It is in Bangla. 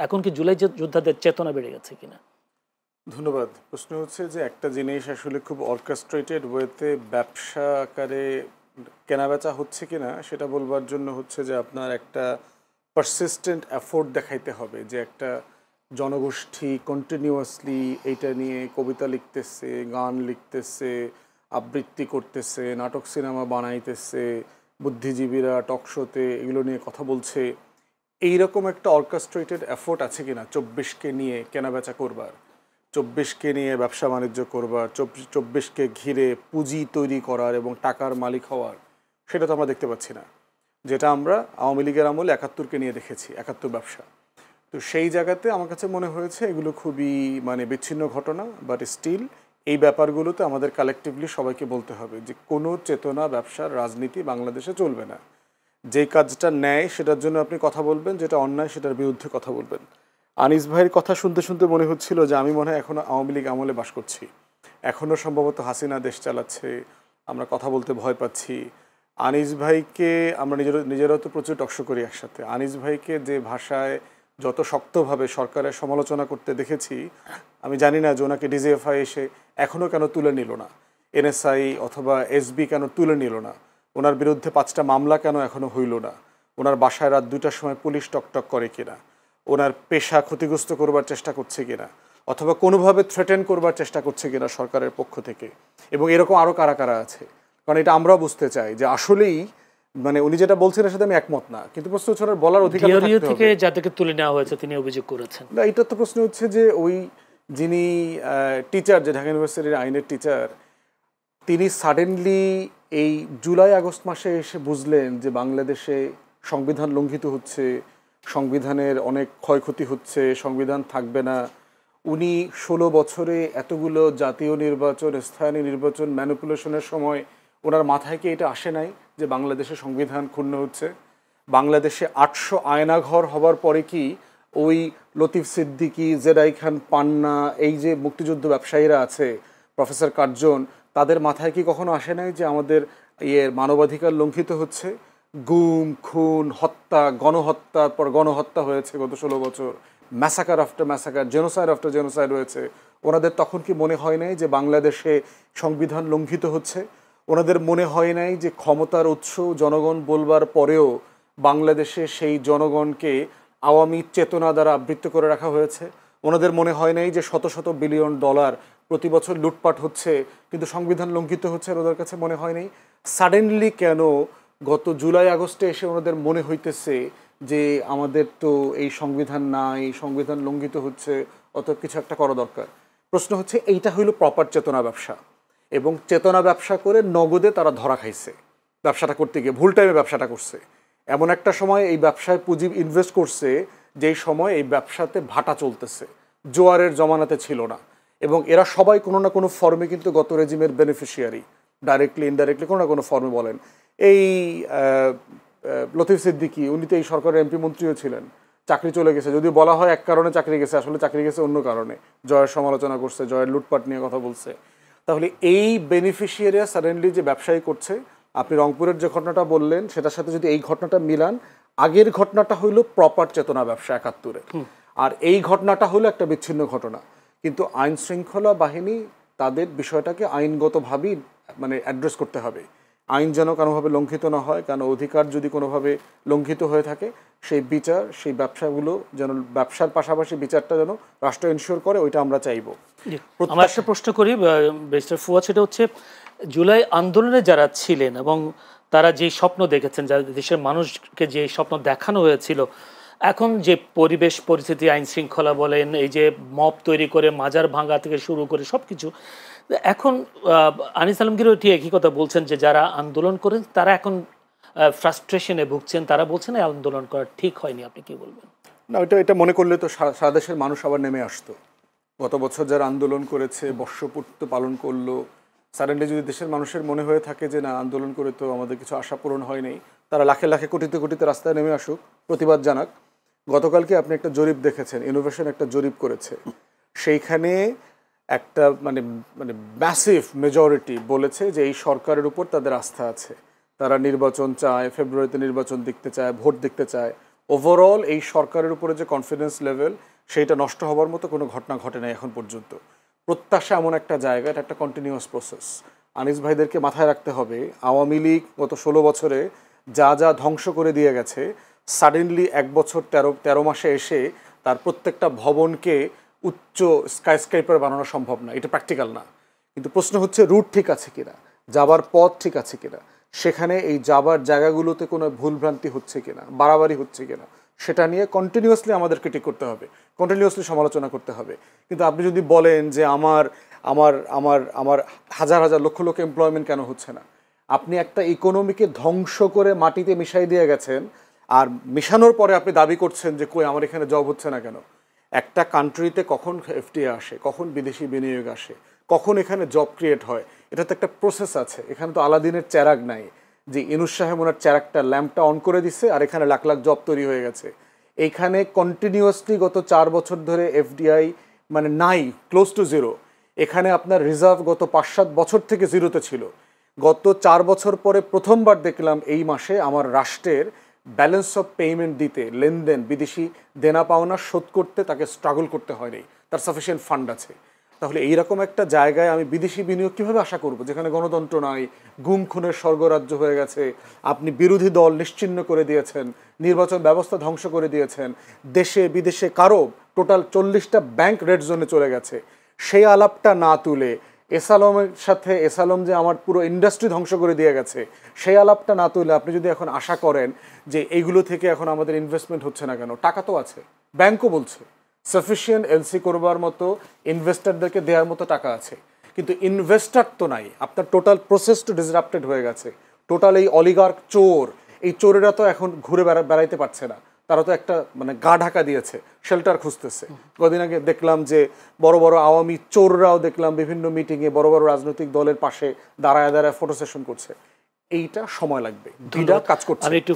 এখন কি জুলাই যোদ্ধাদের চেতনা বেড়ে গেছে কিনা? ধন্যবাদ। প্রশ্ন হচ্ছে যে একটা জিনিস আসলে খুব অর্কেস্ট্রেটেড ওয়েতে ব্যবসা আকারে কেনাবেচা হচ্ছে কিনা সেটা বলবার জন্য হচ্ছে যে আপনার একটা পারসিস্টেন্ট এফোর্ট দেখাইতে হবে, যে একটা জনগোষ্ঠী কন্টিনিউয়াসলি এইটা নিয়ে কবিতা লিখতেছে, গান লিখতেছে, আবৃত্তি করতেছে, নাটক সিনেমা বানাইতেছে, বুদ্ধিজীবীরা টকশোতে এগুলো নিয়ে কথা বলছে। এইরকম একটা অর্কেস্ট্রেটেড এফোর্ট আছে কিনা 24কে নিয়ে কেনাবেচা করবার, 24কে নিয়ে ব্যবসা বাণিজ্য করবার, 24কে ঘিরে পুঁজি তৈরি করার এবং টাকার মালিক হওয়ার, সেটা তো আমরা দেখতে পাচ্ছি না। যেটা আমরা আওয়ামী লীগের আমলে 71কে নিয়ে দেখেছি, 71 ব্যবসা। তো সেই জায়গাতে আমার কাছে মনে হয়েছে এগুলো খুবই বিচ্ছিন্ন ঘটনা, বাট স্টিল এই ব্যাপারগুলোতে আমাদের কালেকটিভলি সবাইকে বলতে হবে যে কোনো চেতনা ব্যবসার রাজনীতি বাংলাদেশে চলবে না। যেই কাজটা ন্যায় সেটার জন্য আপনি কথা বলবেন, যেটা অন্যায় সেটার বিরুদ্ধে কথা বলবেন। আনিস ভাইয়ের কথা শুনতে শুনতে মনে হচ্ছিল যে আমি মনে হয় এখনও আওয়ামী লীগ আমলে বাস করছি, এখনও সম্ভবত হাসিনা দেশ চালাচ্ছে, আমরা কথা বলতে ভয় পাচ্ছি। আনিস ভাইকে আমরা নিজেরাও তো প্রচুর টকশো করি একসাথে। আনিস ভাইকে যে ভাষায় যত শক্তভাবে সরকারের সমালোচনা করতে দেখেছি, আমি জানি না যে ওনাকে ডিজিএফআই এসে এখনও কেন তুলে নিল না, এনএসআই অথবা এসবি কেন তুলে নিল না, ওনার বিরুদ্ধে 5টা মামলা কেন এখনও হইল না, ওনার বাসায় রাত 2টার সময় পুলিশ টকটক করে কিনা, ওনার পেশা ক্ষতিগ্রস্ত করবার চেষ্টা করছে কিনা, অথবা কোনোভাবে থ্রেটেন করবার চেষ্টা করছে কিনা সরকারের পক্ষ থেকে, এবং এরকম আরও কারা কারা আছে। কারণ এটা আমরাও বুঝতে চাই যে আসলেই উনি যেটা বলছেন এর সাথে আমি একমত না, কিন্তু প্রশ্ন হচ্ছে ওনার বলার অধিকার থেকে যাদেরকে তুলে নেওয়া হয়েছে তিনি অভিযোগ করেছেন। না, এটা তো প্রশ্ন হচ্ছে যে ওই যিনি টিচার, যে ঢাকা ইউনিভার্সিটির আইনের টিচার, তিনি সাডেনলি এই জুলাই আগস্ট মাসে এসে বুঝলেন যে বাংলাদেশে সংবিধান লঙ্ঘিত হচ্ছে, সংবিধানের অনেক ক্ষয়ক্ষতি হচ্ছে, সংবিধান থাকবে না। উনি 16 বছরে এতগুলো জাতীয় নির্বাচন, স্থানীয় নির্বাচন ম্যানিপুলেশনের সময় ওনার মাথায় কি এটা আসে নাই যে বাংলাদেশে সংবিধান ক্ষুণ্ণ হচ্ছে? বাংলাদেশে 800 আয়নাঘর হবার পরে কি ওই লতিফ সিদ্দিকী, জেরাই খান পান্না, এই যে মুক্তিযুদ্ধ ব্যবসায়ীরা আছে, প্রফেসর কার্জন, তাদের মাথায় কি কখনো আসে নাই যে আমাদের মানবাধিকার লঙ্ঘিত হচ্ছে? গুম, খুন, হত্যা, গণহত্যার পর গণহত্যা হয়েছে গত 16 বছর, massacre after massacre, genocide after genocide হয়েছে। ওনাদের তখন কি মনে হয় নাই যে বাংলাদেশে সংবিধান লঙ্ঘিত হচ্ছে? ওনাদের মনে হয় নাই যে ক্ষমতার উৎস জনগণ বলবার পরেও বাংলাদেশে সেই জনগণকে আওয়ামী চেতনা দ্বারা আবৃত্ত করে রাখা হয়েছে? ওনাদের মনে হয় নাই যে শত শত বিলিয়ন ডলার প্রতি বছর লুটপাট হচ্ছে কিন্তু সংবিধান লঙ্ঘিত হচ্ছে? ওদের কাছে মনে হয় নাই? সাডেনলি কেন গত জুলাই আগস্টে এসে ওনাদের মনে হইতেছে যে আমাদের তো এই সংবিধান নাই, সংবিধান লঙ্ঘিত হচ্ছে, অত কিছু একটা করা দরকার? প্রশ্ন হচ্ছে এইটা হইল প্রপার চেতনা ব্যবসা, এবং চেতনা ব্যবসা করে নগদে তারা ধরা খাইছে। ব্যবসাটা করতে গিয়ে ভুল টাইমে ব্যবসাটা করছে, এমন একটা সময় এই ব্যবসায় পুঁজি ইনভেস্ট করছে যেই সময় এই ব্যবসাতে ভাটা চলতেছে, জোয়ারের জমানাতে ছিল না। এবং এরা সবাই কোনো না কোনো ফর্মে কিন্তু গত রেজিমের বেনিফিশিয়ারি, ডাইরেক্টলি ইনডাইরেক্টলি কোনো না কোনো ফর্মে। বলেন এই লতিফ সিদ্দিকী, উনি তো এই সরকারের এমপি মন্ত্রীও ছিলেন, চাকরি চলে গেছে, যদিও বলা হয় এক কারণে চাকরি গেছে, আসলে চাকরি গেছে অন্য কারণে, জয়ের সমালোচনা করছে, জয়ের লুটপাট নিয়ে কথা বলছে। তাহলে এই বেনিফিশিয়ারিরা সাডেনলি যে ব্যবসায়ী করছে, আপনি রংপুরের যে ঘটনাটা বললেন সেটার সাথে যদি এই ঘটনাটা মিলান, আগের ঘটনাটা হইল প্রপার চেতনা ব্যবসা 71-এ, আর এই ঘটনাটা হলো একটা বিচ্ছিন্ন ঘটনা। কিন্তু আইন শৃঙ্খলা বাহিনী তাদের বিষয়টাকে আইনগতভাবেই অ্যাড্রেস করতে হবে। আইন যেন কোনোভাবে লঙ্ঘিত না হয়, কারণ অধিকার যদি কোনোভাবে লঙ্ঘিত হয়ে থাকে সেই বিচার, সেই ব্যবসাগুলো যেন, ব্যবসার পাশাপাশি বিচারটা যেন রাষ্ট্র এনশিওর করে, ওইটা আমরা চাইব। আমরা একটা প্রশ্ন করি ব্যারিস্টার ফুয়াদ, সেটা হচ্ছে জুলাই আন্দোলনে যারা ছিলেন এবং তারা যে স্বপ্ন দেখেছেন, যারা দেশের মানুষকে যে স্বপ্ন দেখানো হয়েছিল, এখন যে পরিবেশ পরিস্থিতি, আইন শৃঙ্খলা বলেন, এই যে মব তৈরি করে মাজার ভাঙা থেকে শুরু করে সব কিছু, এখন আনিস আলমগীরও ঠিক একই কথা বলছেন যে যারা আন্দোলন করেন তারা এখন ফ্রাস্ট্রেশনে ভুগছেন, তারা বলছেন এই আন্দোলন করা ঠিক হয়নি। আপনি কি বলবেন? না, এটা মনে করলে তো সারা দেশের মানুষ আবার নেমে আসতো। গত বছর যারা আন্দোলন করেছে, বর্ষপূর্তি পালন করলো, সাডেনলি যদি দেশের মানুষের মনে হয়ে থাকে যে না, আন্দোলন করে তো আমাদের কিছু আশা পূরণ হয় নাই, তারা লাখে লাখে কোটিতে কোটিতে রাস্তায় নেমে আসুক, প্রতিবাদ জানাক। গতকালকে আপনি একটা জরিপ দেখেছেন, ইনোভেশন একটা জরিপ করেছে, সেইখানে একটা ম্যাসিভ মেজরিটি বলেছে যে এই সরকারের উপর তাদের আস্থা আছে, তারা নির্বাচন চায়, ফেব্রুয়ারিতে নির্বাচন দেখতে চায়, ভোট দেখতে চায়। ওভারঅল এই সরকারের উপরে যে কনফিডেন্স লেভেল সেইটা নষ্ট হওয়ার মতো কোনো ঘটনা ঘটে নাই এখন পর্যন্ত। প্রত্যাশা এমন একটা জায়গা, এটা একটা কন্টিনিউয়াস প্রসেস। আনিস ভাইদেরকে মাথায় রাখতে হবে, আওয়ামী লীগ গত 16 বছরে যা যা ধ্বংস করে দিয়ে গেছে, সাডেনলি 1 বছর 13 মাসে এসে তার প্রত্যেকটা ভবনকে উচ্চ স্কাইস্ক্রাইপার বানানো সম্ভব না, এটা প্র্যাকটিক্যাল না। কিন্তু প্রশ্ন হচ্ছে রুট ঠিক আছে কিনা, যাবার পথ ঠিক আছে কিনা, সেখানে এই যাবার জায়গাগুলোতে কোনো ভুলভ্রান্তি হচ্ছে কিনা, বাড়াবাড়ি হচ্ছে কিনা, সেটা নিয়ে কন্টিনিউয়াসলি আমাদের ক্রিটিক করতে হবে, কন্টিনিউয়াসলি সমালোচনা করতে হবে। কিন্তু আপনি যদি বলেন যে আমার আমার আমার আমার হাজার হাজার লক্ষ লক্ষ এমপ্লয়মেন্ট কেন হচ্ছে না, আপনি একটা ইকোনমিকে ধ্বংস করে মাটিতে মিশাই দিয়ে গেছেন, আর মিশানোর পরে আপনি দাবি করছেন যে কই আমার এখানে জব হচ্ছে না কেন। একটা কান্ট্রিতে কখন এফডিআই আসে, কখন বিদেশি বিনিয়োগ আসে, কখন এখানে জব ক্রিয়েট হয়, এটা তো একটা প্রসেস আছে। এখানে তো আলাদিনের চেরাগ নাই যে ইনুস সাহেব ওনার চেরাগটা ল্যাম্পটা অন করে দিছে আর এখানে লাখ লাখ জব তৈরি হয়ে গেছে। এইখানে কন্টিনিউয়াসলি গত 4 বছর ধরে এফডিআই মানে নাই, ক্লোজ টু জিরো। এখানে আপনার রিজার্ভ গত 5-7 বছর থেকে জিরোতে ছিল। গত 4 বছর পরে প্রথমবার দেখলাম এই মাসে আমার রাষ্ট্রের ব্যালেন্স অফ পেমেন্ট দিতে, লেনদেন, বিদেশি দেনা পাওনা শোধ করতে তাকে স্ট্রাগল করতে হয়নি, তার সাফিসিয়েন্ট ফান্ড আছে। তাহলে এইরকম একটা জায়গায় আমি বিদেশি বিনিয়োগ কীভাবে আশা করব, যেখানে গণতন্ত্র নাই, গুম খুনের স্বর্গরাজ্য হয়ে গেছে, আপনি বিরোধী দল নিশ্চিহ্ন করে দিয়েছেন, নির্বাচন ব্যবস্থা ধ্বংস করে দিয়েছেন, দেশে বিদেশে কারো টোটাল 40টা ব্যাংক রেড জোনে চলে গেছে। সেই আলাপটা না তুলে এসালমের সাথে, এসালম যে আমার পুরো ইন্ডাস্ট্রি ধ্বংস করে দিয়ে গেছে, সেই আলাপটা না তুলে আপনি যদি এখন আশা করেন যে এইগুলো থেকে এখন আমাদের ইনভেস্টমেন্ট হচ্ছে না কেন, টাকা তো আছে, ব্যাংকও বলছে সাফিসিয়েন্ট এলসি করবার মতো, ইনভেস্টারদেরকে দেওয়ার মতো টাকা আছে, কিন্তু ইনভেস্টার তো নাই। আপনার টোটাল প্রসেস তো ডিসরাপ্টেড হয়ে গেছে। টোটাল এই অলিগার্ক চোর, এই চোরেরা তো এখন ঘুরে বেড়াইতে পারছে না, তারা তো একটা মানে গা ঢাকা দিয়েছে, শেল্টার খুঁজতেছে। কদিন আগে দেখলাম যে বড় বড় আওয়ামী চোররাও দেখলাম বিভিন্ন মিটিংয়ে বড় বড় রাজনৈতিক দলের পাশে দাঁড়ায় দাঁড়ায় ফটো সেশন করছে। এইটা সময় লাগবে, দুইটা কাজ করছে। আমি একটু